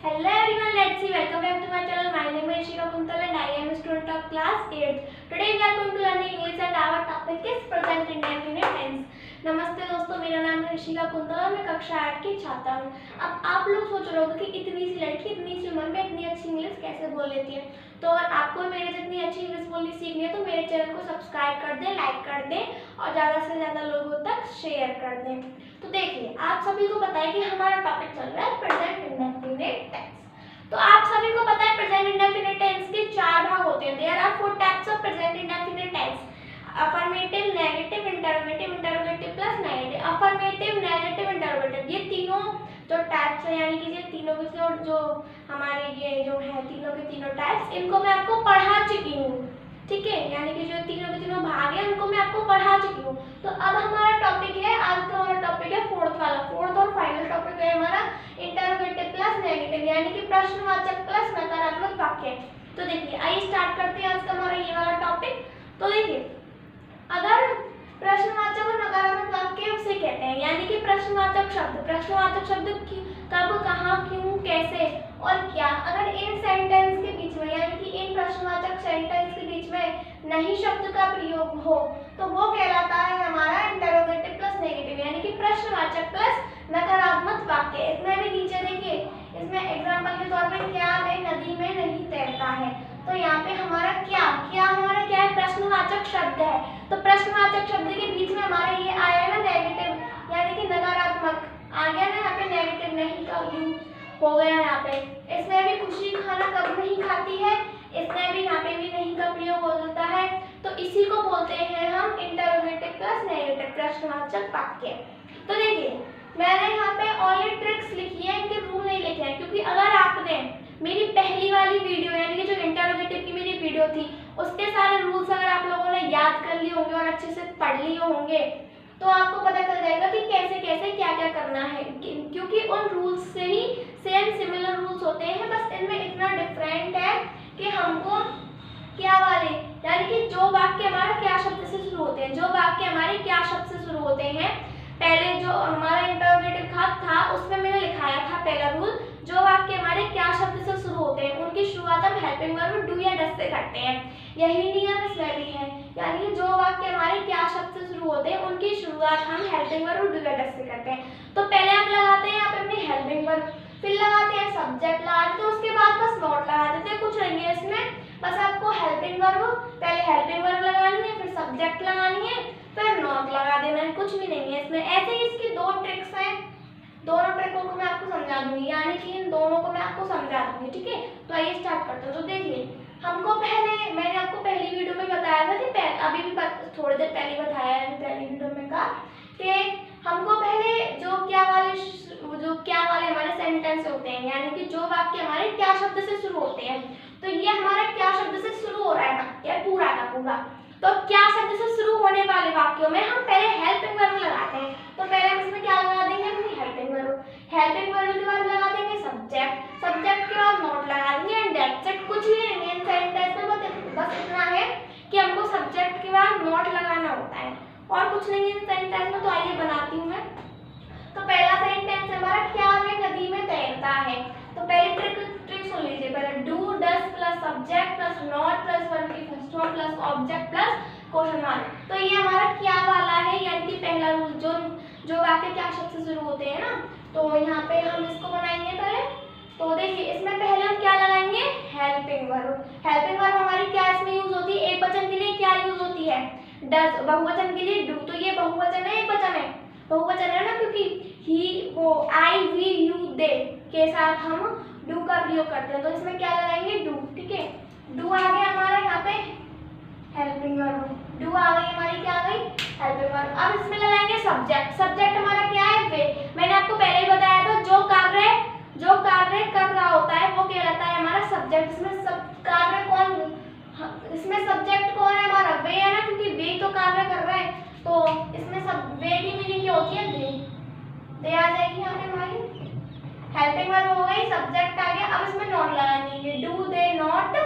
Hello everyone, let's see. Welcome back to my channel. My name is Ishika Kuntal and I am a student of class 8th. Today we are going to learn English and our topic is present indefinite tense. नमस्ते दोस्तों, मेरा नाम है Rishika quintal और मैं कक्षा 8 की छात्रा हूँ। अब आप लोग सोच रहे होंगे कि इतनी सी लड़की इतनी सी उम्र में इतनी अच्छी इंग्लिश कैसे बोल लेती है। तो अगर आपको मेरे जितनी अच्छी इंग्लिश बोलनी सीखनी है तो मेरे चैनल को सब्सक्राइब कर दें, लाइक कर दें और ज़्यादा से ज़्यादा लोगों तक शेयर कर दें। तो देखिए, आप सभी को पता है कि हमारा टॉपिक चल रहा है प्रेजेंट इंडेफिनिट टेंस। तो आप सभी को पता है प्रेजेंट इंडेफिनिट टेंस के चार भाग होते हैं। There are 4 types of present indefinite tense: affirmative, negative, interrogative, interrogative plus negative. Affirmative, negative, interrogative, ये तीनों जो टाइप्स है, यानी कि ये तीनों के जो हमारे ये जो है तीनों के तीनों टाइप्स, इनको मैं आपको पढ़ा चुकी हूँ, ठीक है। यानी कि जो तीनों के तीनों भाग है उनको मैं आपको पढ़ा चुकी हूँ। तो अब हमारा टॉपिक है, आज का हमारा टॉपिक है फोर्थ और फाइनल टॉपिक है हमारा इंटरोगेटिव प्लस नेगेटिव, यानी कि प्रश्नवाचक प्लस नकारात्मक वाक्य। तो देखिए, आइए स्टार्ट करते हैं आज का हमारा ये वाला टॉपिक। तो देखिए, अगर प्रश्नवाचक और नकारात्मक वाक्य उसे कहते हैं, यानी कि प्रश्नवाचक शब्द कब, कहाँ, क्यों, कैसे और क्या, अगर इन सेंटेंस के बीच में, यानी कि इन प्रश्नवाचक सेंटेंस के बीच में नहीं शब्द का प्रयोग हो तो वो कहलाता है हमारा इंटरोगेटिव प्लस नेगेटिव, यानी कि प्रश्नवाचक प्लस नकारात्मक वाक्य। इसमें भी नीचे देखिए, इसमें एग्जांपल के तौर पे क्या वे नदी में नहीं तैरता है। तो यहाँ पे हमारा क्या हमारा क्या है, प्रश्नवाचक शब्द है। तो प्रश्नवाचक शब्द के बीच में हमारा ये आया ना नेगेटिव, यानी कि नकारात्मक आ गया ना, यहाँ पे नेगेटिव नहीं का यूज हो गया यहाँ पे। इसमें भी खुशी खाना कब नहीं खाती है, इसमें भी यहाँ पे भी नहीं का प्रयोग हो जाता है। तो इसी को बोलते हैं हम इंटरोगेटिव प्लस नेगेटिव प्रश्नवाचक वाक्य। तो देखिए, मैंने यहाँ पे ओनली ट्रिक्स लिखी है, इनके रूल नहीं लिखे हैं, क्योंकि अगर आपने मेरी पहली वाली वीडियो, यानी कि जो इंटरोगेटिव की मेरी वीडियो थी, उसके सारे रूल्स अगर आप लोगों ने याद कर लिए होंगे और अच्छे से पढ़ लिए होंगे तो आपको पता चल जाएगा कि कैसे कैसे क्या क्या करना है, क्योंकि उन रूल्स से ही सेम सिमिलर रूल्स होते हैं, बस इनमें इतना डिफरेंट है कि हमको क्या वाले, यानी कि जो वाक्य हमारा क्या शब्द से शुरू होते हैं, जो वाक्य हमारे क्या शब्द से शुरू होते हैं। पहले जो हमारा इंटरोगेटिव था उसमें मैंने लिखाया था पहला रूल, जो वाक्य हमारे क्या शब्द से शुरू होते हैं उनकी शुरुआत हम हेल्पिंग वर्ब डू या डस से करते हैं। यही नियम इसमें भी है, यानी जो वाक्य हमारे क्या शब्द से शुरू होते हैं उनकी शुरुआत हम हेल्पिंग वर्ब डू या डस से करते हैं। तो पहले हम लगाते हैं यहाँ पे अपनी हेल्पिंग वर्ब, फिर लगाते हैं सब्जेक्ट लगाते हैं, उसके बाद बस नॉट लगा देते हैं। कुछ नहीं है इसमें, बस आपको हेल्पिंग वर्ब, पहले हेल्पिंग वर्ब लगानी है, फिर सब्जेक्ट लगानी है, फिर नॉट लगा देना है, कुछ भी नहीं है इसमें। ऐसे ही इसकी दो ट्रिक्स हैं, दोनों ट्रिकों को मैं आपको समझा दूंगी, यानी कि इन दोनों को मैं आपको समझा दूंगी, ठीक है। तो आइए स्टार्ट करते हैं। तो देखिए, हमको पहले, मैंने आपको पहली वीडियो में बताया था कि अभी भी थोड़ी देर पहले बताया है, पहली वीडियो में कहा कि हमको पहले जो क्या वाले हमारे सेंटेंस होते हैं, यानी कि जो वाक्य हमारे क्या शब्द से शुरू होते हैं, तो ये हमारा क्या शब्द से शुरू हो रहा है वाक्य पूरा का पूरा। तो क्या शब्द से शुरू होने वाले वाक्यों में हम पहले हेल्पिंग वर्ब लगाते हैं। तो पहले हम इसमें क्या लगा देंगे, अपनी हेल्पिंग वर्ब के बाद लगा देंगे सब्जेक्ट के बाद नोट लगा देंगे एंड दैट्स इट। कुछ भी नहीं है सेंटेंस में, बस इतना है कि हमको सब्जेक्ट के बाद नोट लगाना होता है और कुछ नहीं है सेंटेंस में। तो आइए बनाती हूँ मैं। तो पहला सेंटेंस हमारा, क्या वे नदी में तैरता है। तो पहले ट्रिक सुन लीजिए, पहले do does plus subject plus not plus verb की first form plus object plus question mark. तो ये हमारा क्या वाला है, यानी कि पहला रूल, जो वाक्य क्या शब्द से शुरू होते हैं ना, तो यहाँ पे हम इसको बनाएंगे पहले। तो देखिए, इसमें पहले हम क्या लगाएंगे, हेल्पिंग वर्ब। हेल्पिंग वर्ब हमारी क्या इसमें यूज होती है, एक वचन के लिए क्या यूज होती है, डस, बहुवचन के लिए डू। तो ये बहुवचन है, एक वचन है, बहुवचन है ना, क्योंकि ही, वो, आई, वी, यू, दे के साथ हम डू का प्रयोग करते हैं। तो इसमें क्या लगाएंगे, डू, ठीक है। डू आ गया हमारा यहाँ पे हेल्पिंग वर्ब, डू आ गई हमारी, क्या आ गई, हेल्पिंग वर्ब। अब इसमें लगाएंगे सब्जेक्ट हमारा क्या है, वे। मैंने आपको पहले ही बताया था, जो कार्य कर रहा होता है वो कहलाता है हमारा सब्जेक्ट। इसमें सब कार्य कौन, इसमें सब्जेक्ट कौन है हमारा, वे है ना, क्योंकि वे तो कार्य कर रहा है। तो इसमें सब वे की मीनिंग क्या होती है, दे आ जाएगी यहाँ पे हमारी। हेल्पिंग वर्ब हो गई, सब्जेक्ट आ गया। अब इसमें नॉट लगानी है, do they not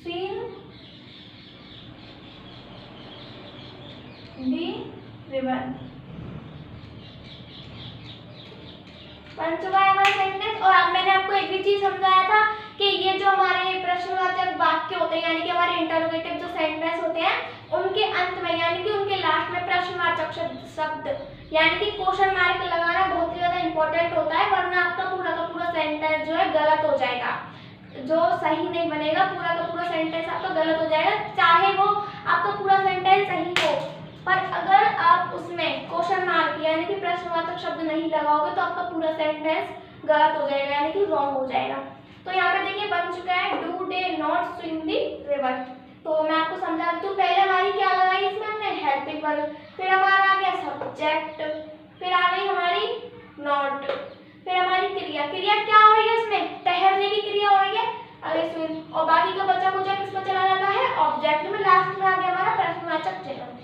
swim the river। बन चुका है हमारा सेंटेंस। और अब मैंने आपको एक भी चीज समझाया था कि ये जो हमारे प्रश्नवाचक वाक्य होते हैं यानी कि हमारे इंटरोगेटिव जो सेंटेंस होते हैं उनके अंत में यानी कि उनके लास्ट में प्रश्नवाचक शब्द यानी कि क्वेश्चन मार्क लगाना बहुत ही ज्यादा इंपॉर्टेंट होता है, वरना आपका पूरा का पूरा सेंटेंस जो है गलत हो जाएगा, जो सही नहीं बनेगा, पूरा का पूरा सेंटेंस आपका गलत हो जाएगा। चाहे वो आपका पूरा सेंटेंस सही हो पर अगर आप उसमें क्वेश्चन मार्क यानी कि प्रश्नवाचक शब्द नहीं लगाओगे तो आपका पूरा सेंटेंस गलत हो जाएगा यानी कि रॉन्ग हो जाएगा। तो यहाँ पे देखिए बन चुका है do they not swim the river. तो मैं आपको समझा दूं, पहले हमारी क्या लगाई इसमें हमने हेल्पिंग वर्ब, फिर हमारा आ गया सब्जेक्ट, फिर आ गई हमारी नॉट, फिर हमारी क्रिया। क्रिया क्या हो रही है इसमें, ठहरने की क्रिया हो रही है अरे स्विम, और बाकी का बचा कुचा किसमें चला जाता है ऑब्जेक्ट में, लास्ट में आ गया हमारा प्रश्नवाचक चिन्ह।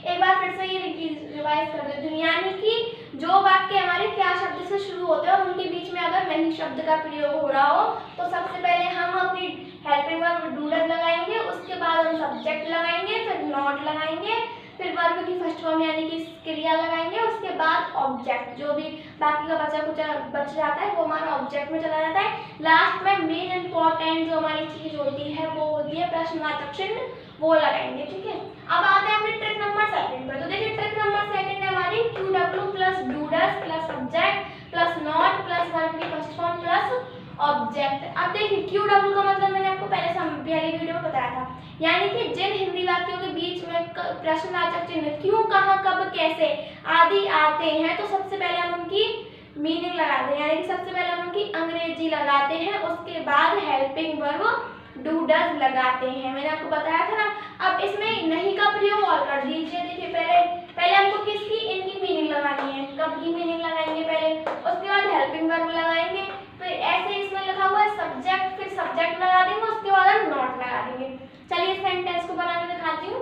एक बार फिर से ये रिवाइज कर देती हूँ, यानी कि जो वाक्य हमारे क्या शब्द से शुरू होते हैं और उनके बीच में अगर नहीं शब्द का प्रयोग हो रहा हो तो सबसे पहले हम अपनी हेल्पिंग वर्ब डू डज लगाएंगे, उसके बाद हम सब्जेक्ट लगाएंगे, फिर नॉट लगाएंगे, फिर वर्ब की फर्स्ट फॉर्म यानी कि क्रिया लगाएंगे, उसके बाद ऑब्जेक्ट, जो भी बाकी का बचा कुछ बच जाता है वो हमारा ऑब्जेक्ट में चला जाता है। लास्ट में मेन इंपॉर्टेंट जो हमारी चीज होती है वो होती है प्रश्नवाचक चिन्ह, वो लगाएंगे। ठीक है, अब आते हैं अपने ट्रिक नंबर 2 पर। तो देखिए ट्रिक नंबर 2 है हमारी QW plus do does plus subject plus not plus verb की फर्स्ट फॉर्म प्लस ऑब्जेक्ट। अब देखिए QW का मतलब मैंने आपको पहले वीडियो में बताया था, यानी कि जिन हिंदी वाक्यों के बीच में प्रश्नवाचक चिन्ह क्यों, कहाँ, कब, कैसे आदि आते हैं तो सबसे पहले हम उनकी मीनिंग लगाते हैं, यानी कि सबसे पहले हम उनकी अंग्रेजी लगाते हैं, उसके बाद हेल्पिंग वर्ब डू डज लगाते हैं। मैंने आपको बताया था ना। अब इसमें नहीं का प्रयोग और कर दीजिए। देखिए पहले हमको किसकी, इनकी मीनिंग लगानी है, कब की मीनिंग लगाएंगे पहले, उसके बाद हेल्पिंग वर्ब लगाएंगे, फिर ऐसे इसमें लिखा हुआ है सब्जेक्ट, फिर सब्जेक्ट लगा देंगे, उसके बाद हम नॉट लगा देंगे। चलिए इस सेंटेंस को बना के दिखाती हूँ।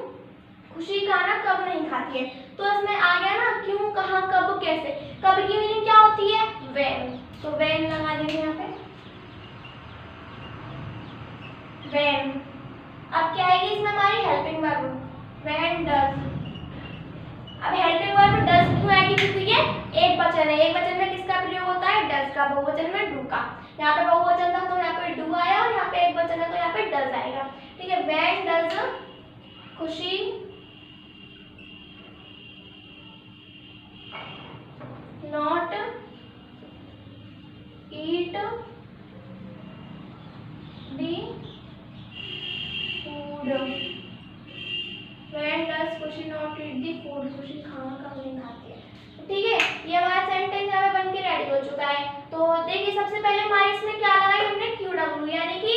खुशी खाना कब नहीं खाती है, तो इसमें आ गया ना क्यों, कहाँ, कब, कैसे। कब की मीनिंग क्या होती है व्हेन, तो व्हेन लगा देंगे यहाँ पे व्हेन। अब क्या आएगी इसमें हमारी हेल्पिंग वर्ब व्हेन डज। अब हेल्पिंग वर्ब डज क्यों आएगी, क्योंकि ये एक वचन है, एक वचन में किसका प्रयोग होता है डज का, बहुवचन में डू का। यहाँ पे बहुवचन था तो यहाँ पे डू आया और यहाँ पे एक वचन है तो यहाँ पे डज आएगा। ठीक है, व्हेन डज खुशी not eat the food, when does खुशी नॉट ईट दी फूड, खुशी खाना कब नहीं खाती है। ठीक है, ये हमारा सेंटेंस यहाँ पे बन के रेडी हो चुका है। तो देखिए सबसे पहले हमारे इसमें क्या लगाई हमने QW, यानी कि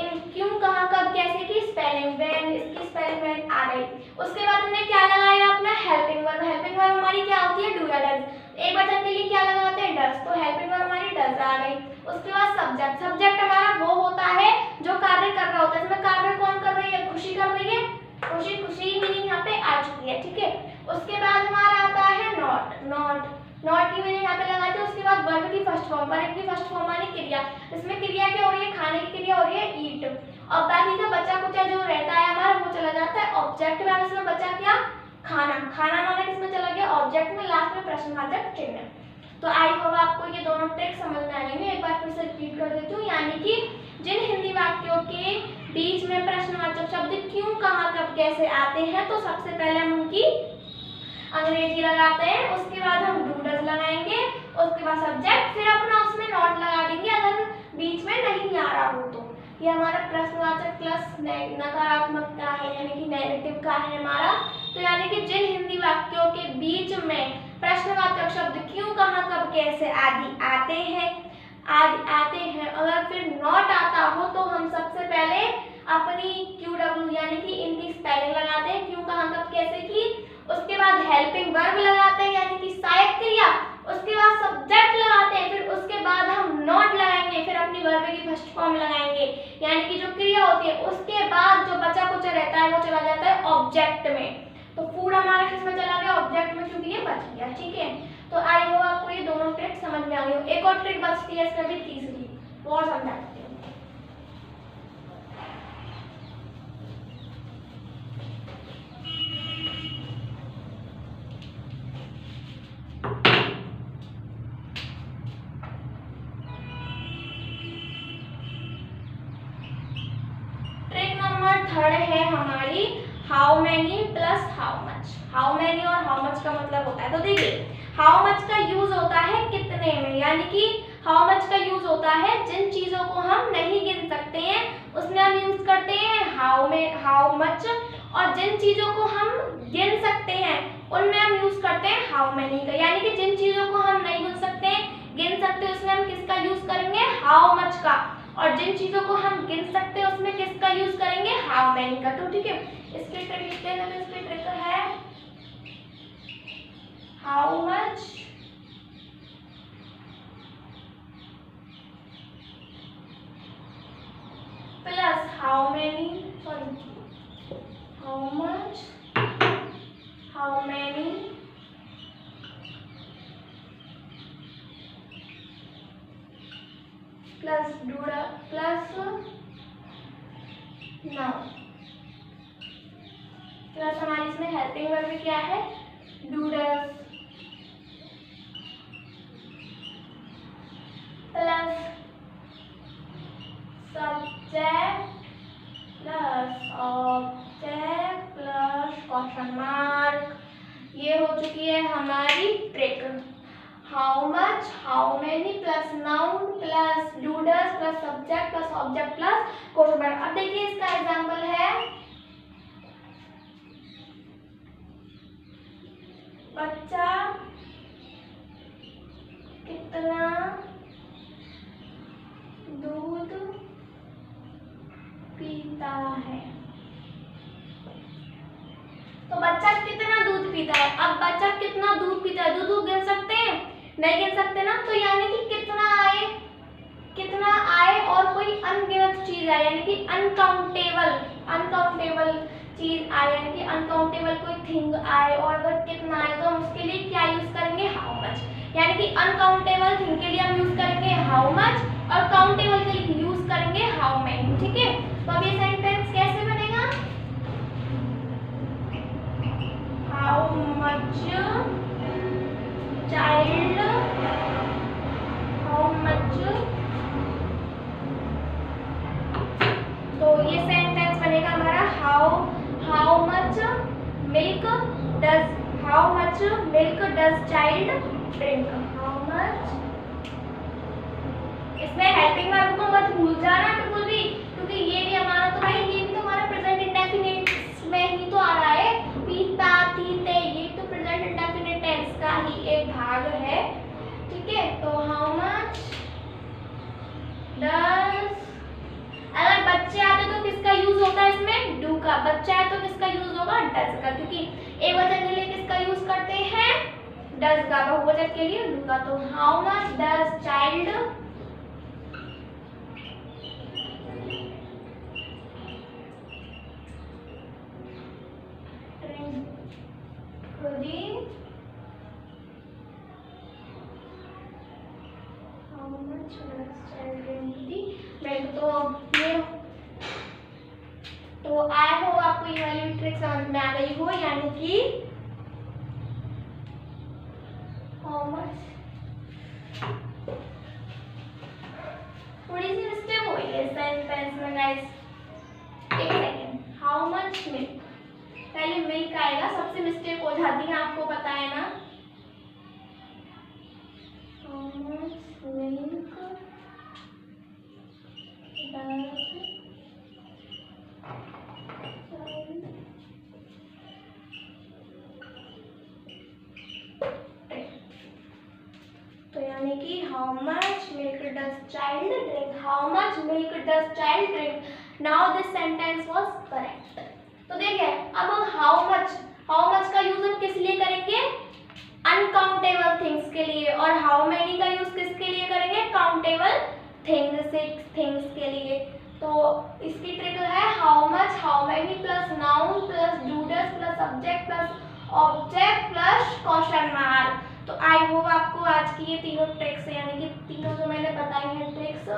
इन क्यों, कहाँ, कब, कैसे की स्पेलिंग व्हेन, इसकी स्पेलिंग व्हेन आ गई। उसके बाद हमने क्या लगाया अपना हेल्पिंग वर्ब। हेल्पिंग वर्ब हमारी क्या होती है डू या डज, एक वचन के लिए क्या लगाते हैं डज, तो हेल्पिंग वर्ब हमारी डज आ गई। उसके बाद सब्जेक्ट, सब्जेक्ट हमारा वो होता है जो कार्य कर रहा होता है, इसमें कार्य कौन कर रही है, खुशी कर रही है, खुशी, खुशी मीनिंग यहाँ पे आ चुकी है। ठीक है, उसके बाद हमारा आता है नॉट, नॉट की मीनिंग यहाँ पे लगाते हैं। उसके बाद वर्ब की फर्स्ट फॉर्म, वर्ब की फर्स्ट फॉर्म माने क्रिया, इसमें क्रिया क्या हो रही है, खाने की क्रिया हो रही है ईट, और बाकी का बचा कुचा जो रहता है हमारा वो चला जाता है ऑब्जेक्ट में। इसमें बचा क्या, खाना, खाना माने किसमें चला गया ऑब्जेक्ट में, लास्ट में प्रश्नवाचक चिन्ह। तो आई होप आपको ये दोनों ट्रिक समझ में आएंगे। एक बार फिर से रिपीट कर देती हूँ, यानी कि जिन हिंदी वाक्यों के बीच में प्रश्नवाचक शब्द क्यों, कहाँ, कब, कैसे आते हैं तो सबसे पहले हम उनकी अंग्रेजी लगाते हैं, उसके बाद हम डू डज लगाएंगे, उसके बाद सब्जेक्ट, फिर अपना उसमें नॉट लगा देंगे अगर बीच में नहीं आ रहा हो तो। ये हमारा प्रश्नवाचक प्लस नकारात्मक का है यानी कि नेगेटिव का है हमारा। तो यानी कि जिन हिंदी वाक्यों के बीच में प्रश्नवाचक शब्द क्यों, कहाँ, कब, कैसे आदि आते हैं, अगर फिर नॉट आता हो तो हम सबसे पहले अपनी QW यानी कि इनकी स्पेलिंग लगाते हैं, क्यों, कहाँ, कब, कैसे की, उसके बाद हेल्पिंग वर्ब लगाते हैं यानी कि सहायक क्रिया, उसके बाद सब्जेक्ट लगाते हैं, फिर उसके बाद हम नॉट लगाएंगे, फिर अपनी वर्ब की फर्स्ट फॉर्म लगाएंगे यानी कि जो क्रिया होती है, उसके बाद जो बचा कुचा रहता है वो चला जाता है ऑब्जेक्ट में। तो फूड हमारा किसमें चला गया ऑब्जेक्ट में, क्योंकि ये बच गया। ठीक है, तो आई होप आपको ये दोनों ट्रिक समझ में आ गई हो। एक और ट्रिक बचती है इसका भी, तीसरी, वो और समझाते हैं। हमारी how many plus how much. How many और हाउ मच का मतलब होता है, तो देखिए हाउ मच का यूज होता है कितने में, यानी कि हाउ मच का यूज होता है जिन चीजों को हम नहीं गिन सकते हैं उसमें हम यूज करते हैं हाउ मच, और जिन चीजों को हम गिन सकते हैं उनमें हम यूज करते हैं हाउ मैनी का। यानी कि जिन चीजों को हम नहीं गिन सकते उसमें हम किसका यूज करेंगे, हाउ मच का, और जिन चीजों को हम गिन सकते हैं उसमें किसका यूज करेंगे, हाउ मैनी का। तो ठीक है, इसकी ट्रिक लिखते हैं, तो इसकी ट्रिक है how much plus how many, how much how many plus noun plus हमारी इसमें हेल्पिंग वर्ब क्या है, do does, plus subject plus object plus question mark. ये हो चुकी है हमारी trick. How much how many plus noun plus do does plus subject plus object plus question mark. अब देखिए इसका एग्जांपल है बच्चा कितना दूध पीता है। तो बच्चा कितना दूध पीता है, अब बच्चा कितना दूध पीता है, दूध गिन सकते हैं, नहीं गिन सकते ना, तो यानी कि कितना आए और कोई अनगिनत चीज आए, यानी कि अनकाउंटेबल चीज आए, यानी कि अनकाउंटेबल कोई थिंग आए, और अगर कितना आए तो हम उसके लिए क्या यूज करेंगे, हाउ मच। यानी कि अनकाउंटेबल थिंग के लिए हम यूज करेंगे हाउ मच और काउंटेबल के लिए यूज करेंगे हाउ मैनी। ठीक है, तो अब ये सेंटेंस कैसे बनेगा, how much child, how much, तो ये सेंटेंस बनेगा हमारा how much milk does child drink. How much, इसमें हेल्पिंग वर्ब को मत भूल जाना बिल्कुल भी, क्योंकि ये भी हमारा तो भाई ये भी तो हमारा प्रेजेंट इंडेफिनिट में ही तो आ रहा है, पीता पीते, ये तो प्रेजेंट इंडेफिनिट टेंस का ही एक भाग है। ठीक है, तो हाउ मच डज, अगर बच्चे आते तो किसका यूज होता है इसमें, डू का, बच्चा है तो किसका यूज होगा, डज का, क्योंकि एकवचन के लिए किसका यूज करते हैं, डज का, बहुवचन के लिए डू का। तो how much does child drink, how much does child drink the milk. तो आई होप आपको ये वाली ट्रिक समझ में आ गई हो, यानी कि हाउ मच, थोड़ी सी मिस्टेक हुई है सेंटेंस में गाइस, एक सेकेंड, हाउ मच मिल्क, पहले मिल्क आएगा, सबसे मिस्टेक हो जाती है, आपको पता है ना, हाउ मच मिल्क तो यानी कि how much milk does child drink, how much milk does child drink, now this sentence was correct. तो देखिए अब हाउ मच का यूज हम किस लिए करेंगे, अनकाउंटेबल थिंग्स के लिए, और हाउ मैनी का यूज किसके लिए करेंगे, काउंटेबल थिंग्स के लिए। तो इसकी ट्रिक है how much how many plus noun plus do does plus subject plus object plus question mark. तो आई होप आपको आज की ये तीनों ट्रिक्स, यानी कि तीनों जो मैंने बताई हैं ट्रिक्स,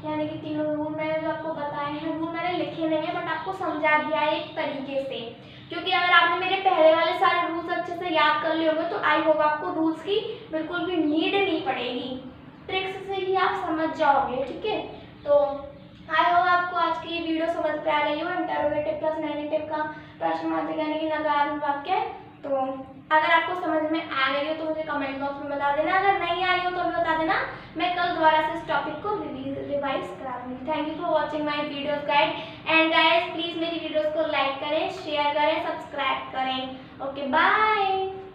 यानी कि तीनों रूल मैंने जो आपको बताए हैं, रूल मैंने लिखे नहीं है बट आपको समझा दिया है एक तरीके से, क्योंकि अगर आपने मेरे पहले वाले सारे रूल्स अच्छे से याद कर लिए होंगे तो आई होप आपको रूल्स की बिल्कुल भी नीड नहीं पड़ेगी, ट्रिक्स से ही आप समझ जाओगे। ठीक है, तो आई होप आपको आज की वीडियो समझ पे आ गई हो, इंटरोगेटिव प्लस नेगेटिव का प्रश्नवाचक यानी कि नकारात्मक वाक्य। तो अगर आपको समझ में आ गई हो तो मुझे कमेंट बॉक्स में बता देना, अगर नहीं आई हो तो भी बता देना, मैं कल दोबारा से इस टॉपिक को रिवाइज करा दूँगी। Thank you for watching my videos guide and guys please मेरी वीडियोज़ को लाइक करें, शेयर करें, सब्सक्राइब करें। Okay bye.